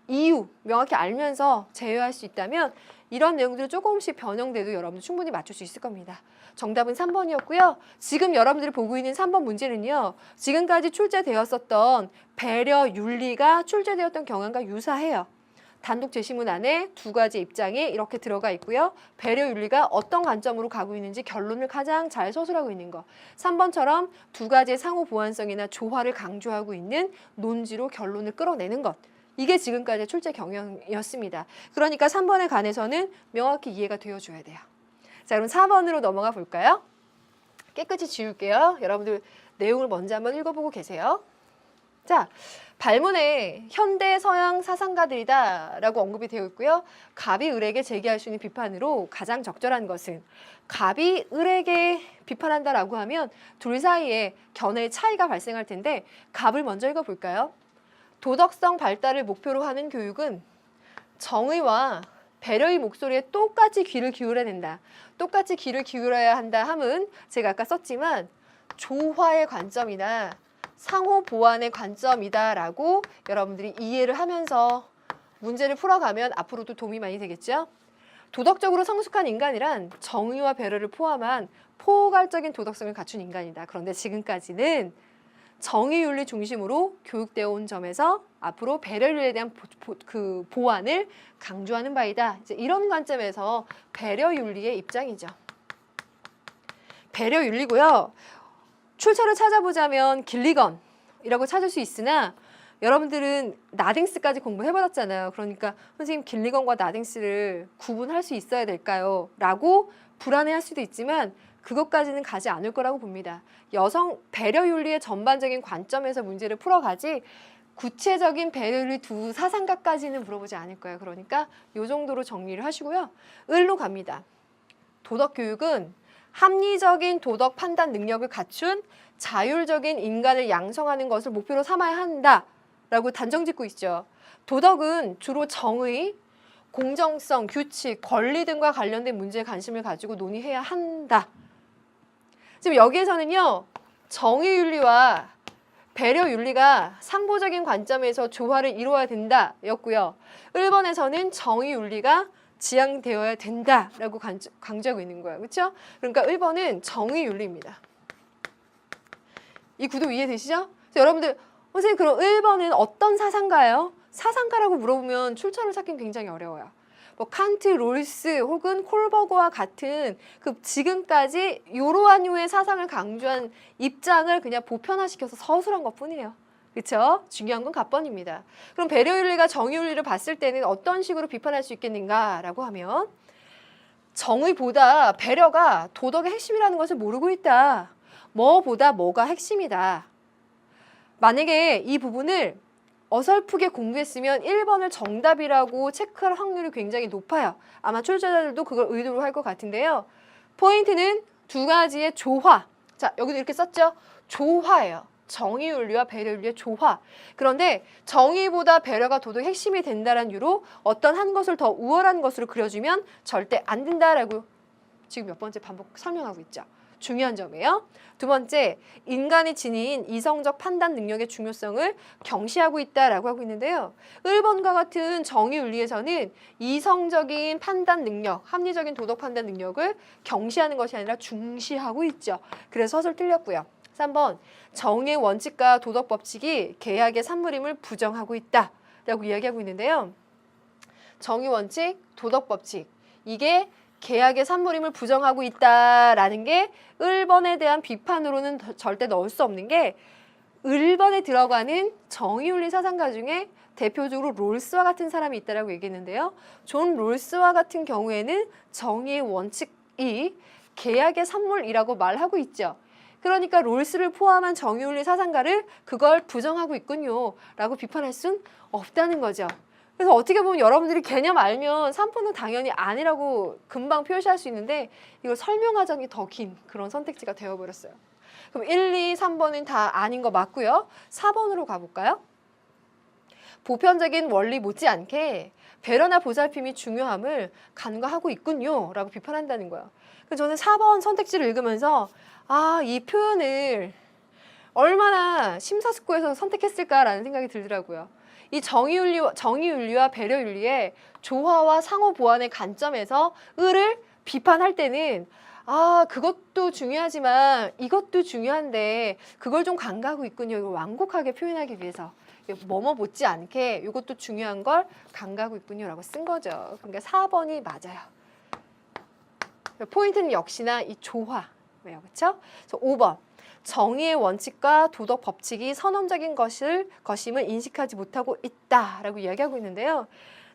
이유 명확히 알면서 제외할 수 있다면 이런 내용들을 조금씩 변형돼도 여러분들 충분히 맞출 수 있을 겁니다. 정답은 3번이었고요. 지금 여러분들이 보고 있는 3번 문제는요. 지금까지 출제되었었던 배려 윤리가 출제되었던 경향과 유사해요. 단독 제시문 안에 두 가지 입장이 이렇게 들어가 있고요. 배려 윤리가 어떤 관점으로 가고 있는지 결론을 가장 잘 서술하고 있는 거. 3번처럼 두 가지의 상호 보완성이나 조화를 강조하고 있는 논지로 결론을 끌어내는 것. 이게 지금까지의 출제 경향이었습니다. 그러니까 3번에 관해서는 명확히 이해가 되어줘야 돼요. 자, 그럼 4번으로 넘어가 볼까요? 깨끗이 지울게요. 여러분들 내용을 먼저 한번 읽어보고 계세요. 자, 발문에 현대 서양 사상가들이다 라고 언급이 되어 있고요. 갑이 을에게 제기할 수 있는 비판으로 가장 적절한 것은 갑이 을에게 비판한다라고 하면 둘 사이에 견해의 차이가 발생할 텐데 갑을 먼저 읽어볼까요? 도덕성 발달을 목표로 하는 교육은 정의와 배려의 목소리에 똑같이 귀를 기울여야 된다. 똑같이 귀를 기울여야 한다 함은 제가 아까 썼지만 조화의 관점이나 상호 보완의 관점이다라고 여러분들이 이해를 하면서 문제를 풀어가면 앞으로도 도움이 많이 되겠죠? 도덕적으로 성숙한 인간이란 정의와 배려를 포함한 포괄적인 도덕성을 갖춘 인간이다. 그런데 지금까지는 정의윤리 중심으로 교육되어 온 점에서 앞으로 배려윤리에 대한 보완을 강조하는 바이다. 이제 이런 관점에서 배려윤리의 입장이죠. 배려윤리고요. 출처를 찾아보자면 길리건이라고 찾을 수 있으나 여러분들은 나딩스까지 공부해봤잖아요. 그러니까 선생님 길리건과 나딩스를 구분할 수 있어야 될까요? 라고 불안해할 수도 있지만 그것까지는 가지 않을 거라고 봅니다. 여성 배려윤리의 전반적인 관점에서 문제를 풀어가지 구체적인 배려윤리 두 사상가까지는 물어보지 않을 거예요. 그러니까 이 정도로 정리를 하시고요. 을로 갑니다. 도덕교육은 합리적인 도덕 판단 능력을 갖춘 자율적인 인간을 양성하는 것을 목표로 삼아야 한다라고 단정짓고 있죠. 도덕은 주로 정의, 공정성, 규칙, 권리 등과 관련된 문제에 관심을 가지고 논의해야 한다. 지금 여기에서는요. 정의윤리와 배려윤리가 상보적인 관점에서 조화를 이루어야 된다 였고요. 1번에서는 정의윤리가 지향되어야 된다라고 강조하고 있는 거예요. 그렇죠? 그러니까 1번은 정의윤리입니다. 이 구도 이해되시죠? 여러분들 선생님 그럼 1번은 어떤 사상가예요? 사상가라고 물어보면 출처를 찾긴 굉장히 어려워요. 뭐 칸트, 롤스 혹은 콜버그와 같은 그 지금까지 이러한 류의 사상을 강조한 입장을 그냥 보편화시켜서 서술한 것뿐이에요. 그렇죠? 중요한 건 갑번입니다. 그럼 배려윤리가 정의윤리를 봤을 때는 어떤 식으로 비판할 수 있겠는가라고 하면 정의보다 배려가 도덕의 핵심이라는 것을 모르고 있다. 뭐보다 뭐가 핵심이다. 만약에 이 부분을 어설프게 공부했으면 1번을 정답이라고 체크할 확률이 굉장히 높아요. 아마 출제자들도 그걸 의도로 할 것 같은데요. 포인트는 두 가지의 조화. 자, 여기도 이렇게 썼죠? 조화예요. 정의윤리와 배려윤리의 조화. 그런데 정의보다 배려가 도덕의 핵심이 된다는 이유로 어떤 한 것을 더 우월한 것으로 그려주면 절대 안 된다라고 지금 몇 번째 반복 설명하고 있죠. 중요한 점이에요. 두 번째, 인간이 지닌 이성적 판단 능력의 중요성을 경시하고 있다라고 하고 있는데요. 1번과 같은 정의윤리에서는 이성적인 판단 능력, 합리적인 도덕 판단 능력을 경시하는 것이 아니라 중시하고 있죠. 그래서 서술 틀렸고요. 3번, 정의 원칙과 도덕 법칙이 계약의 산물임을 부정하고 있다라고 이야기하고 있는데요. 정의 원칙, 도덕 법칙, 이게 계약의 산물임을 부정하고 있다라는 게 1번에 대한 비판으로는 절대 넣을 수 없는 게 1번에 들어가는 정의윤리 사상가 중에 대표적으로 롤스와 같은 사람이 있다라고 얘기했는데요. 존 롤스와 같은 경우에는 정의의 원칙이 계약의 산물이라고 말하고 있죠. 그러니까 롤스를 포함한 정의윤리 사상가를 그걸 부정하고 있군요 라고 비판할 순 없다는 거죠. 그래서 어떻게 보면 여러분들이 개념 알면 3번은 당연히 아니라고 금방 표시할 수 있는데 이걸 설명하자니 더 긴 그런 선택지가 되어버렸어요. 그럼 1, 2, 3번은 다 아닌 거 맞고요. 4번으로 가볼까요? 보편적인 원리 못지않게 배려나 보살핌이 중요함을 간과하고 있군요 라고 비판한다는 거예요. 그래서 저는 4번 선택지를 읽으면서 이 표현을 얼마나 심사숙고해서 선택했을까라는 생각이 들더라고요. 이 정의윤리와 배려윤리의 조화와 상호 보완의 관점에서 을을 비판할 때는 그것도 중요하지만 이것도 중요한데 그걸 좀 간과하고 있군요. 이걸 완곡하게 표현하기 위해서 뭐뭐 못지 않게 이것도 중요한 걸 간과하고 있군요 라고 쓴 거죠. 그러니까 4번이 맞아요. 포인트는 역시나 이 조화예요. 그렇죠? 그래서 5번. 정의의 원칙과 도덕 법칙이 선언적인 것임을 인식하지 못하고 있다라고 이야기하고 있는데요.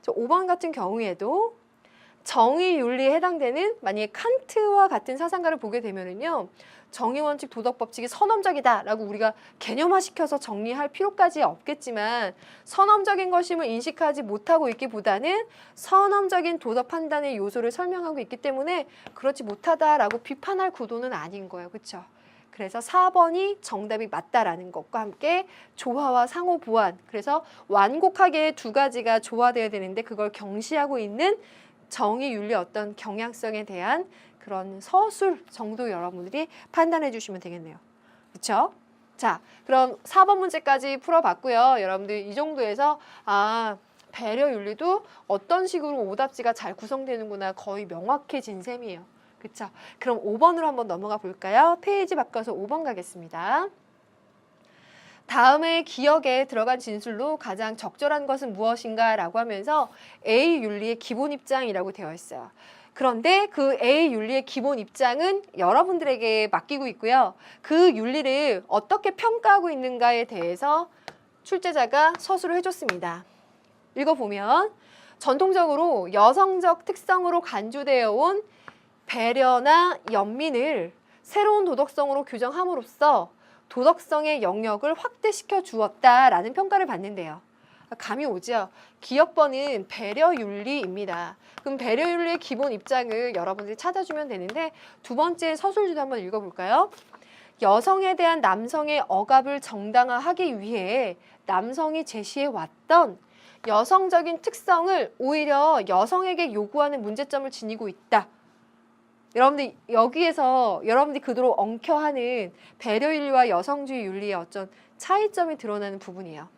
5번 같은 경우에도 정의 윤리에 해당되는 만약에 칸트와 같은 사상가를 보게 되면은요. 정의 원칙 도덕 법칙이 선언적이다라고 우리가 개념화시켜서 정리할 필요까지 없겠지만 선언적인 것임을 인식하지 못하고 있기보다는 선언적인 도덕 판단의 요소를 설명하고 있기 때문에 그렇지 못하다라고 비판할 구도는 아닌 거예요. 그렇죠? 그래서 4번이 정답이 맞다라는 것과 함께 조화와 상호 보완. 그래서 완곡하게 두 가지가 조화되어야 되는데 그걸 경시하고 있는 정의 윤리 어떤 경향성에 대한 그런 서술 정도 여러분들이 판단해 주시면 되겠네요. 그렇죠? 자, 그럼 4번 문제까지 풀어봤고요. 여러분들 이 정도에서 배려 윤리도 어떤 식으로 오답지가 잘 구성되는구나 거의 명확해진 셈이에요. 그렇죠? 그럼 5번으로 한번 넘어가 볼까요? 페이지 바꿔서 5번 가겠습니다. 다음에 기억에 들어간 진술로 가장 적절한 것은 무엇인가 라고 하면서 A 윤리의 기본 입장이라고 되어 있어요. 그런데 그 A 윤리의 기본 입장은 여러분들에게 맡기고 있고요. 그 윤리를 어떻게 평가하고 있는가에 대해서 출제자가 서술을 해줬습니다. 읽어보면 전통적으로 여성적 특성으로 간주되어 온 배려나 연민을 새로운 도덕성으로 규정함으로써 도덕성의 영역을 확대시켜 주었다라는 평가를 받는데요. 감이 오죠? 기억번은 배려윤리입니다. 그럼 배려윤리의 기본 입장을 여러분들이 찾아주면 되는데 두 번째 서술지도 한번 읽어볼까요? 여성에 대한 남성의 억압을 정당화하기 위해 남성이 제시해왔던 여성적인 특성을 오히려 여성에게 요구하는 문제점을 지니고 있다. 여러분들 여기에서 여러분들이 그토록 엉켜하는 배려윤리와 여성주의 윤리의 어떤 차이점이 드러나는 부분이에요.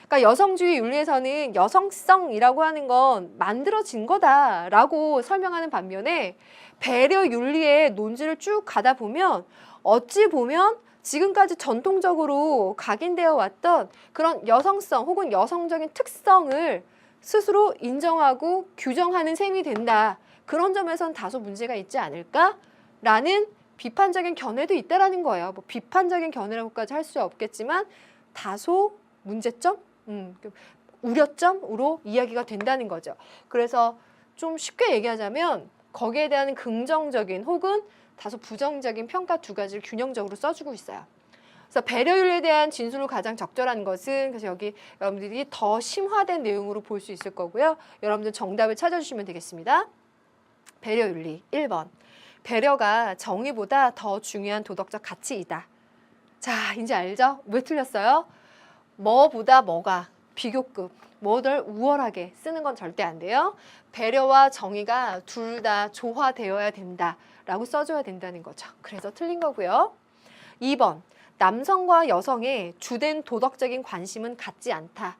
그러니까 여성주의 윤리에서는 여성성이라고 하는 건 만들어진 거다라고 설명하는 반면에 배려윤리의 논지를 쭉 가다 보면 어찌 보면 지금까지 전통적으로 각인되어 왔던 그런 여성성 혹은 여성적인 특성을 스스로 인정하고 규정하는 셈이 된다. 그런 점에선 다소 문제가 있지 않을까라는 비판적인 견해도 있다라는 거예요. 뭐 비판적인 견해라고까지 할 수 없겠지만 다소 문제점, 우려점으로 이야기가 된다는 거죠. 그래서 좀 쉽게 얘기하자면 거기에 대한 긍정적인 혹은 다소 부정적인 평가 두 가지를 균형적으로 써주고 있어요. 그래서 배려윤리에 대한 진술로 가장 적절한 것은 그래서 여기 여러분들이 더 심화된 내용으로 볼 수 있을 거고요. 여러분들 정답을 찾아주시면 되겠습니다. 배려윤리 1번. 배려가 정의보다 더 중요한 도덕적 가치이다. 자, 이제 알죠? 왜 틀렸어요? 뭐보다 뭐가 비교급, 뭐를 우월하게 쓰는 건 절대 안 돼요. 배려와 정의가 둘 다 조화되어야 된다라고 써줘야 된다는 거죠. 그래서 틀린 거고요. 2번. 남성과 여성의 주된 도덕적인 관심은 같지 않다.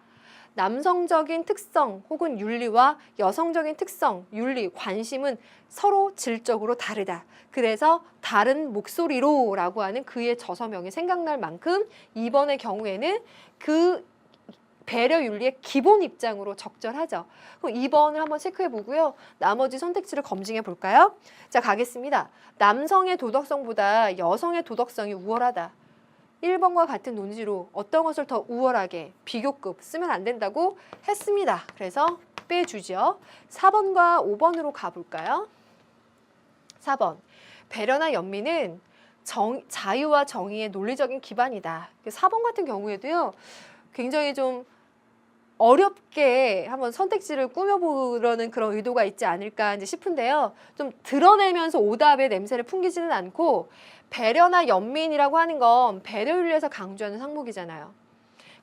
남성적인 특성 혹은 윤리와 여성적인 특성, 윤리, 관심은 서로 질적으로 다르다. 그래서 다른 목소리로 라고 하는 그의 저서명이 생각날 만큼 2번의 경우에는 그 배려 윤리의 기본 입장으로 적절하죠. 그럼 2번을 한번 체크해 보고요. 나머지 선택지를 검증해 볼까요? 자, 가겠습니다. 남성의 도덕성보다 여성의 도덕성이 우월하다. 1번과 같은 논지로 어떤 것을 더 우월하게 비교급 쓰면 안 된다고 했습니다. 그래서 빼주죠. 4번과 5번으로 가볼까요? 4번. 배려나 연민은 자유와 정의의 논리적인 기반이다. 4번 같은 경우에도요. 굉장히 좀 어렵게 한번 선택지를 꾸며보려는 그런 의도가 있지 않을까 이제 싶은데요. 좀 드러내면서 오답의 냄새를 풍기지는 않고 배려나 연민이라고 하는 건 배려윤리에서 강조하는 항목이잖아요.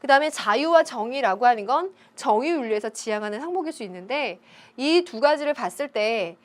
그 다음에 자유와 정의라고 하는 건 정의윤리에서 지향하는 항목일 수 있는데 이 두 가지를 봤을 때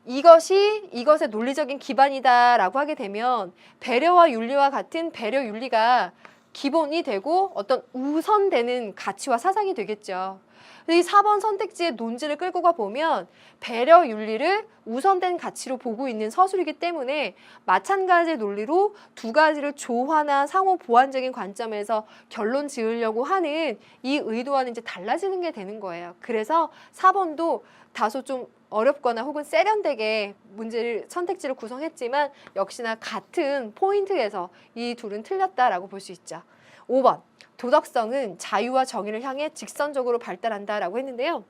이것이 이것의 논리적인 기반이다라고 하게 되면 배려와 윤리와 같은 배려윤리가 기본이 되고 어떤 우선되는 가치와 사상이 되겠죠. 이 4번 선택지의 논지를 끌고 가 보면 배려 윤리를 우선된 가치로 보고 있는 서술이기 때문에 마찬가지의 논리로 두 가지를 조화나 상호 보완적인 관점에서 결론 지으려고 하는 이 의도와는 이제 달라지는 게 되는 거예요. 그래서 4번도 다소 좀 어렵거나 혹은 세련되게 문제를 선택지를 구성했지만 역시나 같은 포인트에서 이 둘은 틀렸다라고 볼 수 있죠. 5번. 도덕성은 자유와 정의를 향해 직선적으로 발달한다라고 했는데요.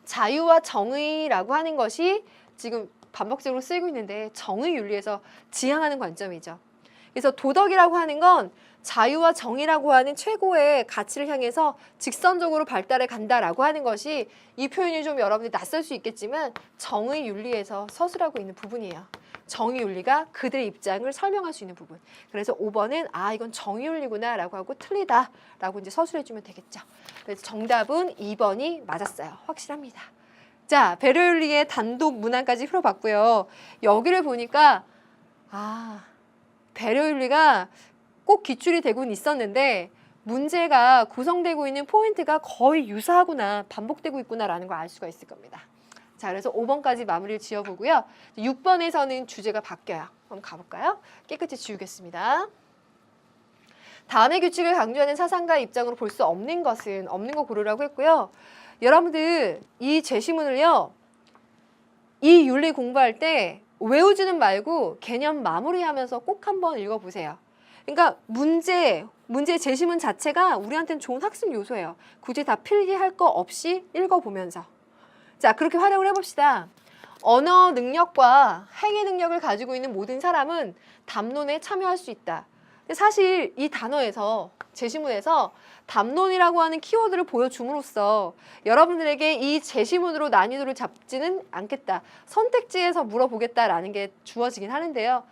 자유와 정의라고 하는 것이 지금 반복적으로 쓰이고 있는데 정의 윤리에서 지향하는 관점이죠. 그래서 도덕이라고 하는 건 자유와 정의라고 하는 최고의 가치를 향해서 직선적으로 발달해 간다라고 하는 것이 이 표현이 좀 여러분들이 낯설 수 있겠지만 정의 윤리에서 서술하고 있는 부분이에요. 정의 윤리가 그들의 입장을 설명할 수 있는 부분. 그래서 5번은 이건 정의 윤리구나 라고 하고 틀리다 라고 이제 서술해 주면 되겠죠. 그래서 정답은 2번이 맞았어요. 확실합니다. 자, 배려 윤리의 단독 문항까지 풀어봤고요. 여기를 보니까 배려 윤리가 꼭 기출이 되고는 있었는데 문제가 구성되고 있는 포인트가 거의 유사하구나, 반복되고 있구나라는 걸 알 수가 있을 겁니다. 자, 그래서 5번까지 마무리를 지어보고요. 6번에서는 주제가 바뀌어요. 한번 가볼까요? 깨끗이 지우겠습니다. 다음의 규칙을 강조하는 사상가의 입장으로 볼 수 없는 것은 없는 거 고르라고 했고요. 여러분들 이 제시문을요. 이 윤리 공부할 때 외우지는 말고 개념 마무리하면서 꼭 한번 읽어보세요. 그러니까 문제 제시문 자체가 우리한테는 좋은 학습 요소예요. 굳이 다 필기할 거 없이 읽어보면서. 자, 그렇게 활용을 해봅시다. 언어 능력과 행위 능력을 가지고 있는 모든 사람은 담론에 참여할 수 있다. 근데 사실 이 단어에서 제시문에서 담론이라고 하는 키워드를 보여줌으로써 여러분들에게 이 제시문으로 난이도를 잡지는 않겠다. 선택지에서 물어보겠다라는 게 주어지긴 하는데요.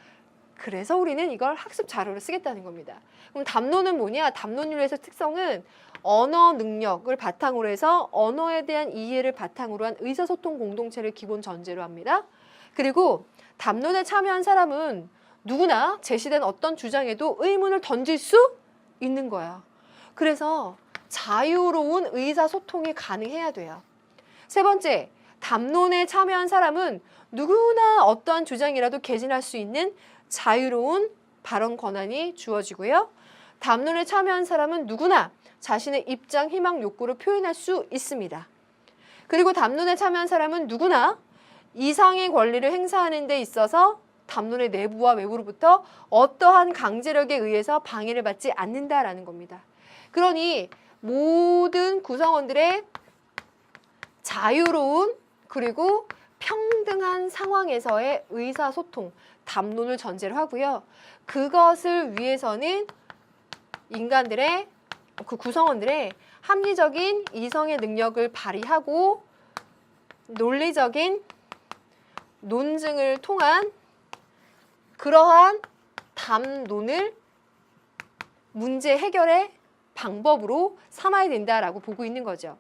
그래서 우리는 이걸 학습 자료로 쓰겠다는 겁니다. 그럼 담론은 뭐냐? 담론 윤리에서 특성은 언어 능력을 바탕으로 해서 언어에 대한 이해를 바탕으로 한 의사소통 공동체를 기본 전제로 합니다. 그리고 담론에 참여한 사람은 누구나 제시된 어떤 주장에도 의문을 던질 수 있는 거야. 그래서 자유로운 의사소통이 가능해야 돼요. 세 번째, 담론에 참여한 사람은 누구나 어떠한 주장이라도 개진할 수 있는 자유로운 발언 권한이 주어지고요. 담론에 참여한 사람은 누구나 자신의 입장, 희망, 욕구를 표현할 수 있습니다. 그리고 담론에 참여한 사람은 누구나 이상의 권리를 행사하는 데 있어서 담론의 내부와 외부로부터 어떠한 강제력에 의해서 방해를 받지 않는다라는 겁니다. 그러니 모든 구성원들의 자유로운 그리고 평등한 상황에서의 의사소통, 담론을 전제로 하고요. 그것을 위해서는 인간들의 그 구성원들의 합리적인 이성의 능력을 발휘하고 논리적인 논증을 통한 그러한 담론을 문제 해결의 방법으로 삼아야 된다라고 보고 있는 거죠.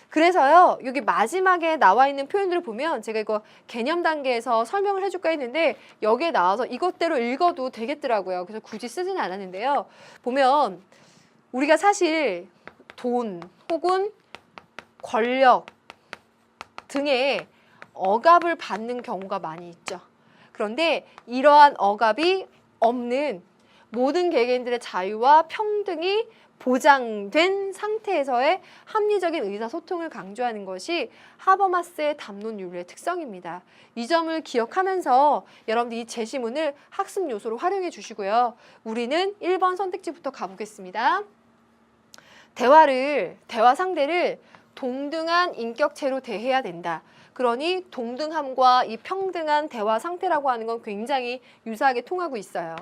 그래서요, 여기 마지막에 나와 있는 표현들을 보면 제가 이거 개념 단계에서 설명을 해줄까 했는데 여기에 나와서 이것대로 읽어도 되겠더라고요. 그래서 굳이 쓰지는 않았는데요. 보면 우리가 사실 돈 혹은 권력 등의 억압을 받는 경우가 많이 있죠. 그런데 이러한 억압이 없는 모든 개개인들의 자유와 평등이 보장된 상태에서의 합리적인 의사소통을 강조하는 것이 하버마스의 담론 윤리의 특성입니다. 이 점을 기억하면서 여러분들이 이 제시문을 학습 요소로 활용해 주시고요. 우리는 1번 선택지부터 가보겠습니다. 대화 상대를 동등한 인격체로 대해야 된다. 그러니 동등함과 이 평등한 대화 상태라고 하는 건 굉장히 유사하게 통하고 있어요.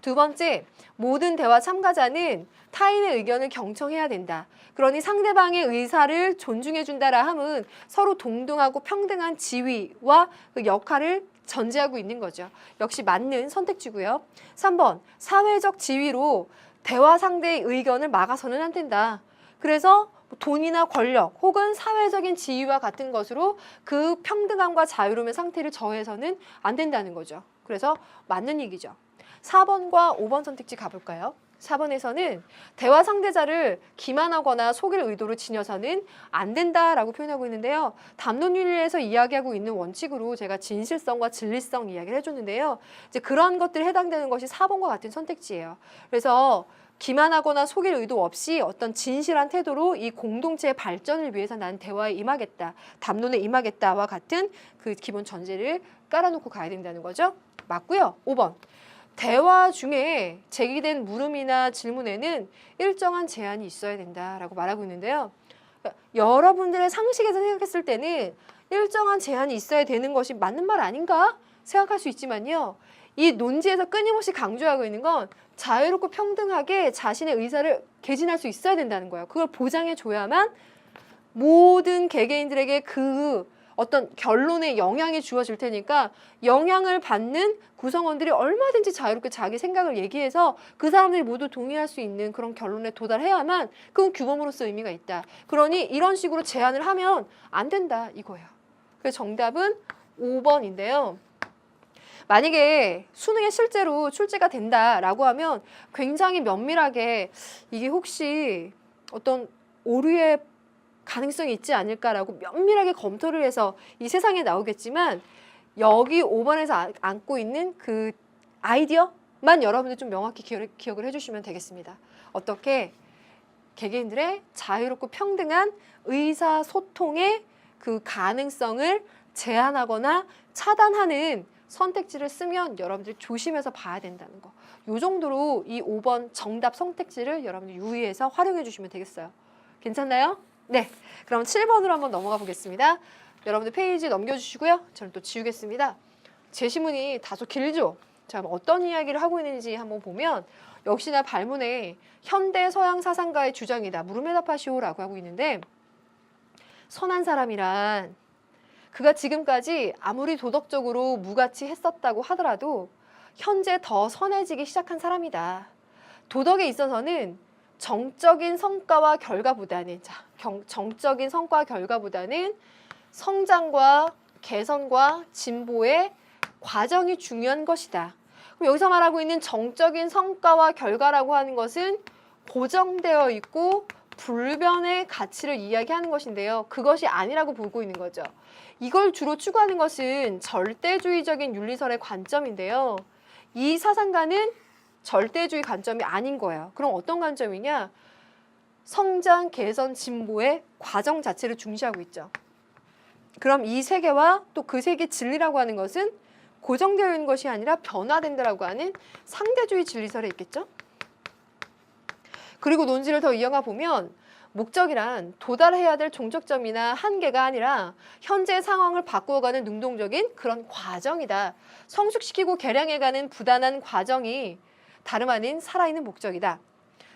두 번째, 모든 대화 참가자는 타인의 의견을 경청해야 된다. 그러니 상대방의 의사를 존중해준다라 함은 서로 동등하고 평등한 지위와 그 역할을 전제하고 있는 거죠. 역시 맞는 선택지고요. 3번, 사회적 지위로 대화 상대의 의견을 막아서는 안 된다. 그래서 돈이나 권력 혹은 사회적인 지위와 같은 것으로 그 평등함과 자유로움의 상태를 저해서는 안 된다는 거죠. 그래서 맞는 얘기죠. 4번과 5번 선택지 가볼까요? 4번에서는 대화 상대자를 기만하거나 속일 의도로 지녀서는 안 된다라고 표현하고 있는데요. 담론윤리에서 이야기하고 있는 원칙으로 제가 진실성과 진리성 이야기를 해줬는데요. 이제 그런 것들이 해당되는 것이 4번과 같은 선택지예요. 그래서 기만하거나 속일 의도 없이 어떤 진실한 태도로 이 공동체의 발전을 위해서 나는 대화에 임하겠다, 담론에 임하겠다와 같은 그 기본 전제를 깔아놓고 가야 된다는 거죠. 맞고요. 5번. 대화 중에 제기된 물음이나 질문에는 일정한 제한이 있어야 된다라고 말하고 있는데요. 여러분들의 상식에서 생각했을 때는 일정한 제한이 있어야 되는 것이 맞는 말 아닌가 생각할 수 있지만요. 이 논지에서 끊임없이 강조하고 있는 건 자유롭고 평등하게 자신의 의사를 개진할 수 있어야 된다는 거예요. 그걸 보장해 줘야만 모든 개개인들에게 그 어떤 결론에 영향이 주어질 테니까 영향을 받는 구성원들이 얼마든지 자유롭게 자기 생각을 얘기해서 그 사람들이 모두 동의할 수 있는 그런 결론에 도달해야만 그건 규범으로서 의미가 있다. 그러니 이런 식으로 제안을 하면 안 된다 이거예요. 그래서 정답은 5번인데요. 만약에 수능에 실제로 출제가 된다라고 하면 굉장히 면밀하게 이게 혹시 어떤 오류의 가능성이 있지 않을까라고 면밀하게 검토를 해서 이 세상에 나오겠지만 여기 5번에서 안고 있는 그 아이디어만 여러분들 좀 명확히 기억을 해주시면 되겠습니다. 어떻게 개개인들의 자유롭고 평등한 의사소통의 그 가능성을 제한하거나 차단하는 선택지를 쓰면 여러분들 조심해서 봐야 된다는 거. 이 정도로 이 5번 정답 선택지를 여러분들 유의해서 활용해 주시면 되겠어요. 괜찮나요? 네, 그럼 7번으로 한번 넘어가 보겠습니다. 여러분들 페이지 넘겨주시고요. 저는 또 지우겠습니다. 제시문이 다소 길죠? 자, 어떤 이야기를 하고 있는지 한번 보면 역시나 발문에 현대 서양 사상가의 주장이다. 물음에 답하시오라고 하고 있는데 선한 사람이란 그가 지금까지 아무리 도덕적으로 무가치했었다고 하더라도 현재 더 선해지기 시작한 사람이다. 도덕에 있어서는 정적인 성과와 결과보다는 성장과 개선과 진보의 과정이 중요한 것이다. 그럼 여기서 말하고 있는 정적인 성과와 결과라고 하는 것은 고정되어 있고 불변의 가치를 이야기하는 것인데요. 그것이 아니라고 보고 있는 거죠. 이걸 주로 추구하는 것은 절대주의적인 윤리설의 관점인데요. 이 사상가는 절대주의 관점이 아닌 거예요. 그럼 어떤 관점이냐? 성장, 개선, 진보의 과정 자체를 중시하고 있죠. 그럼 이 세계와 또 그 세계 진리라고 하는 것은 고정되어 있는 것이 아니라 변화된다라고 하는 상대주의 진리설에 있겠죠. 그리고 논지를 더 이어가 보면 목적이란 도달해야 될 종착점이나 한계가 아니라 현재 상황을 바꾸어가는 능동적인 그런 과정이다. 성숙시키고 개량해가는 부단한 과정이 다름 아닌 살아있는 목적이다.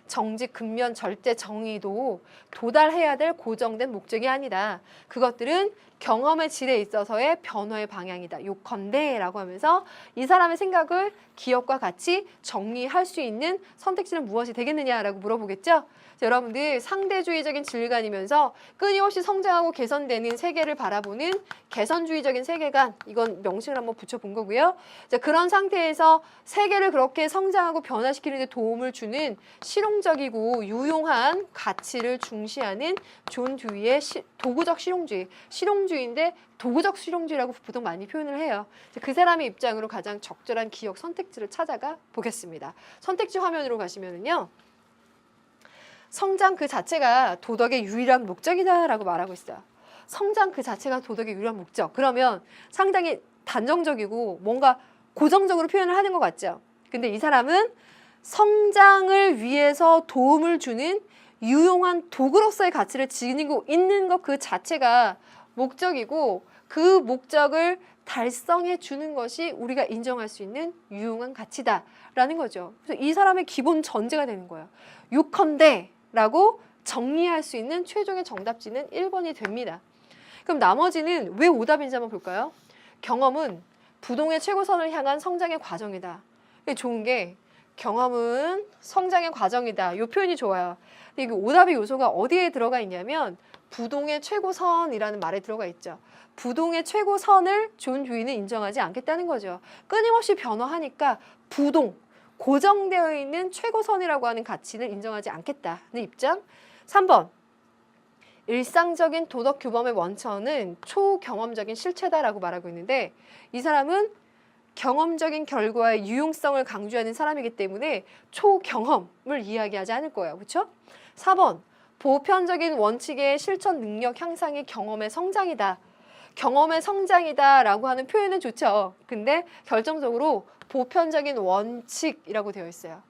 정직, 근면, 절대, 정의도 도달해야 될 고정된 목적이 아니다. 그것들은 경험의 질에 있어서의 변화의 방향이다. 요컨대라고 하면서 이 사람의 생각을 기억과 같이 정리할 수 있는 선택지는 무엇이 되겠느냐라고 물어보겠죠. 여러분들 상대주의적인 진리관이면서 끊임없이 성장하고 개선되는 세계를 바라보는 개선주의적인 세계관, 이건 명칭을 한번 붙여본 거고요. 자, 그런 상태에서 세계를 그렇게 성장하고 변화시키는 데 도움을 주는 실용적이고 유용한 가치를 중시하는 존 듀이의 도구적 실용주의인데 도구적 실용주의라고 보통 많이 표현을 해요. 그 사람의 입장으로 가장 적절한 기억 선택지를 찾아가 보겠습니다. 선택지 화면으로 가시면은요. 성장 그 자체가 도덕의 유일한 목적이다라고 말하고 있어요. 성장 그 자체가 도덕의 유일한 목적. 그러면 상당히 단정적이고 뭔가 고정적으로 표현을 하는 것 같죠. 근데 이 사람은 성장을 위해서 도움을 주는 유용한 도구로서의 가치를 지니고 있는 것 그 자체가 목적이고 그 목적을 달성해 주는 것이 우리가 인정할 수 있는 유용한 가치다라는 거죠. 그래서 이 사람의 기본 전제가 되는 거예요. 요컨대 라고 정리할 수 있는 최종의 정답지는 1번이 됩니다. 그럼 나머지는 왜 오답인지 한번 볼까요? 경험은 부동의 최고선을 향한 성장의 과정이다. 좋은 게 경험은 성장의 과정이다. 이 표현이 좋아요. 근데 이게 오답의 요소가 어디에 들어가 있냐면 부동의 최고선이라는 말에 들어가 있죠. 부동의 최고선을 존 듀이는 인정하지 않겠다는 거죠. 끊임없이 변화하니까 부동, 고정되어 있는 최고선이라고 하는 가치는 인정하지 않겠다는 입장. 3번. 일상적인 도덕 규범의 원천은 초경험적인 실체다라고 말하고 있는데 이 사람은 경험적인 결과의 유용성을 강조하는 사람이기 때문에 초경험을 이야기하지 않을 거예요. 그렇죠? 4번. 보편적인 원칙의 실천 능력 향상이 경험의 성장이다. 경험의 성장이다라고 하는 표현은 좋죠. 근데 결정적으로 보편적인 원칙이라고 되어 있어요.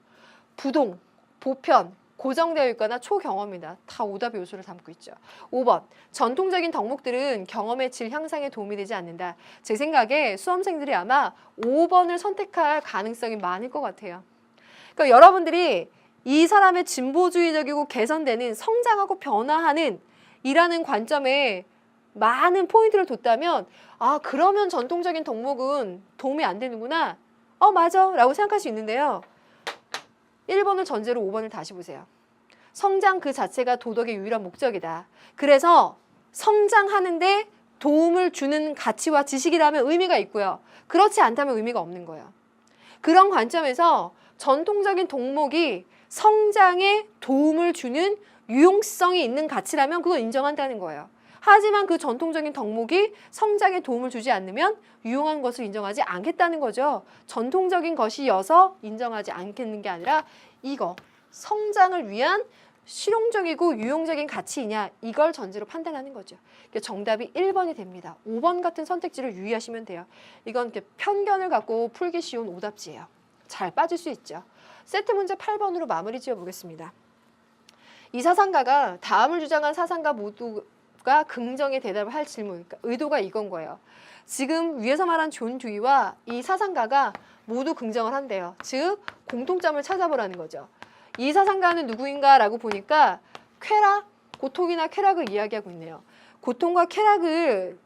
부동, 보편, 고정되어 있거나 초경험이다. 다 오답의 요소를 담고 있죠. 5번. 전통적인 덕목들은 경험의 질 향상에 도움이 되지 않는다. 제 생각에 수험생들이 아마 5번을 선택할 가능성이 많을 것 같아요. 그러니까 여러분들이 이 사람의 진보주의적이고 개선되는 성장하고 변화하는 이라는 관점에 많은 포인트를 뒀다면 아 그러면 전통적인 덕목은 도움이 안 되는구나. 맞아 라고 생각할 수 있는데요. 1번을 전제로 5번을 다시 보세요. 성장 그 자체가 도덕의 유일한 목적이다. 그래서 성장하는데 도움을 주는 가치와 지식이라면 의미가 있고요. 그렇지 않다면 의미가 없는 거예요. 그런 관점에서 전통적인 덕목이 성장에 도움을 주는 유용성이 있는 가치라면 그건 인정한다는 거예요. 하지만 그 전통적인 덕목이 성장에 도움을 주지 않으면 유용한 것을 인정하지 않겠다는 거죠. 전통적인 것이어서 인정하지 않겠는 게 아니라 이거 성장을 위한 실용적이고 유용적인 가치이냐 이걸 전제로 판단하는 거죠. 정답이 1번이 됩니다. 5번 같은 선택지를 유의하시면 돼요. 이건 이렇게 편견을 갖고 풀기 쉬운 오답지예요. 잘 빠질 수 있죠. 세트 문제 8번으로 마무리 지어보겠습니다. 이 사상가가 다음을 주장한 사상가 모두가 긍정의 대답을 할 질문, 그러니까 의도가 이건 거예요. 지금 위에서 말한 존 듀이와 이 사상가가 모두 긍정을 한대요. 즉 공통점을 찾아보라는 거죠. 이 사상가는 누구인가 라고 보니까 쾌락, 고통이나 쾌락을 이야기하고 있네요. 고통과 쾌락을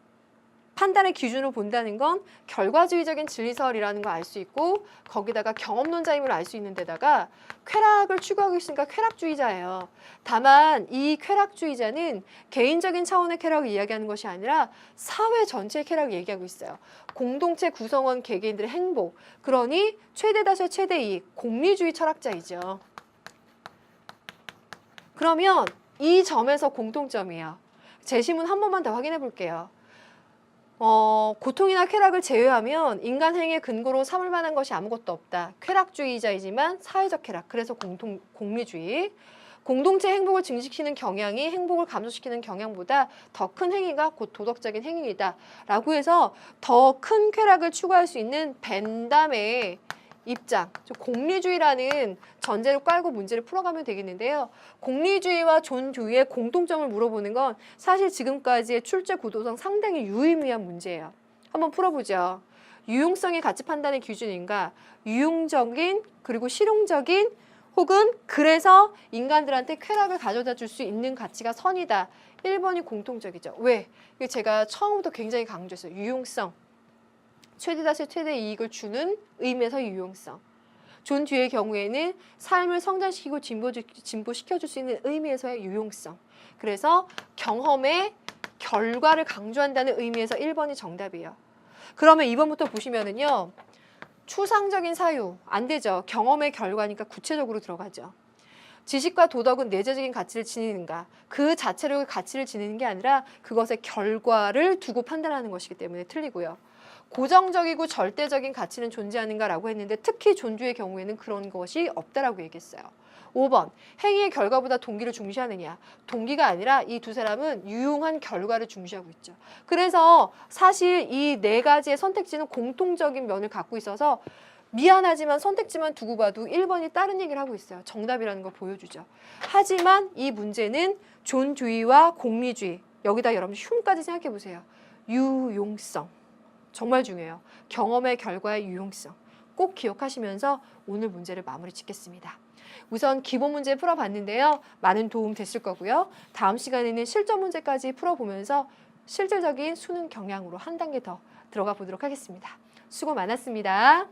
판단의 기준으로 본다는 건 결과주의적인 진리설이라는 걸 알 수 있고 거기다가 경험론자임을 알 수 있는 데다가 쾌락을 추구하고 있으니까 쾌락주의자예요. 다만 이 쾌락주의자는 개인적인 차원의 쾌락을 이야기하는 것이 아니라 사회 전체의 쾌락을 얘기하고 있어요. 공동체 구성원 개개인들의 행복, 그러니 최대 다수의 최대 이익, 공리주의 철학자이죠. 그러면 이 점에서 공통점이에요. 제시문 한 번만 더 확인해 볼게요. 고통이나 쾌락을 제외하면 인간 행위의 근거로 삼을 만한 것이 아무것도 없다. 쾌락주의자이지만 사회적 쾌락, 그래서 공리주의. 공동체 행복을 증식시키는 경향이 행복을 감소시키는 경향보다 더 큰 행위가 곧 도덕적인 행위이다. 라고 해서 더 큰 쾌락을 추구할 수 있는 벤담의 입장, 공리주의라는 전제를 깔고 문제를 풀어가면 되겠는데요. 공리주의와 존 듀이의 공통점을 물어보는 건 사실 지금까지의 출제 구도상 상당히 유의미한 문제예요. 한번 풀어보죠. 유용성의 가치 판단의 기준인가? 유용적인 그리고 실용적인 혹은 그래서 인간들한테 쾌락을 가져다 줄 수 있는 가치가 선이다. 1번이 공통적이죠. 왜? 제가 처음부터 굉장히 강조했어요. 유용성. 최대 다수 최대 이익을 주는 의미에서 유용성. 존 듀이의 경우에는 삶을 성장시키고 진보시켜줄 수 있는 의미에서의 유용성. 그래서 경험의 결과를 강조한다는 의미에서 1번이 정답이에요. 그러면 2번부터 보시면은요. 추상적인 사유, 안 되죠. 경험의 결과니까 구체적으로 들어가죠. 지식과 도덕은 내재적인 가치를 지니는가? 그 자체로 가치를 지니는 게 아니라 그것의 결과를 두고 판단하는 것이기 때문에 틀리고요. 고정적이고 절대적인 가치는 존재하는가라고 했는데 특히 존 듀이의 경우에는 그런 것이 없다라고 얘기했어요. 5번, 행위의 결과보다 동기를 중시하느냐. 동기가 아니라 이 두 사람은 유용한 결과를 중시하고 있죠. 그래서 사실 이 네 가지의 선택지는 공통적인 면을 갖고 있어서 미안하지만 선택지만 두고 봐도 1번이 다른 얘기를 하고 있어요. 정답이라는 걸 보여주죠. 하지만 이 문제는 존 듀이와 공리주의, 여기다 여러분 흉까지 생각해 보세요. 유용성. 정말 중요해요. 경험의 결과의 유용성. 꼭 기억하시면서 오늘 문제를 마무리 짓겠습니다. 우선 기본 문제 풀어봤는데요. 많은 도움 됐을 거고요. 다음 시간에는 실전 문제까지 풀어보면서 실질적인 수능 경향으로 한 단계 더 들어가 보도록 하겠습니다. 수고 많았습니다.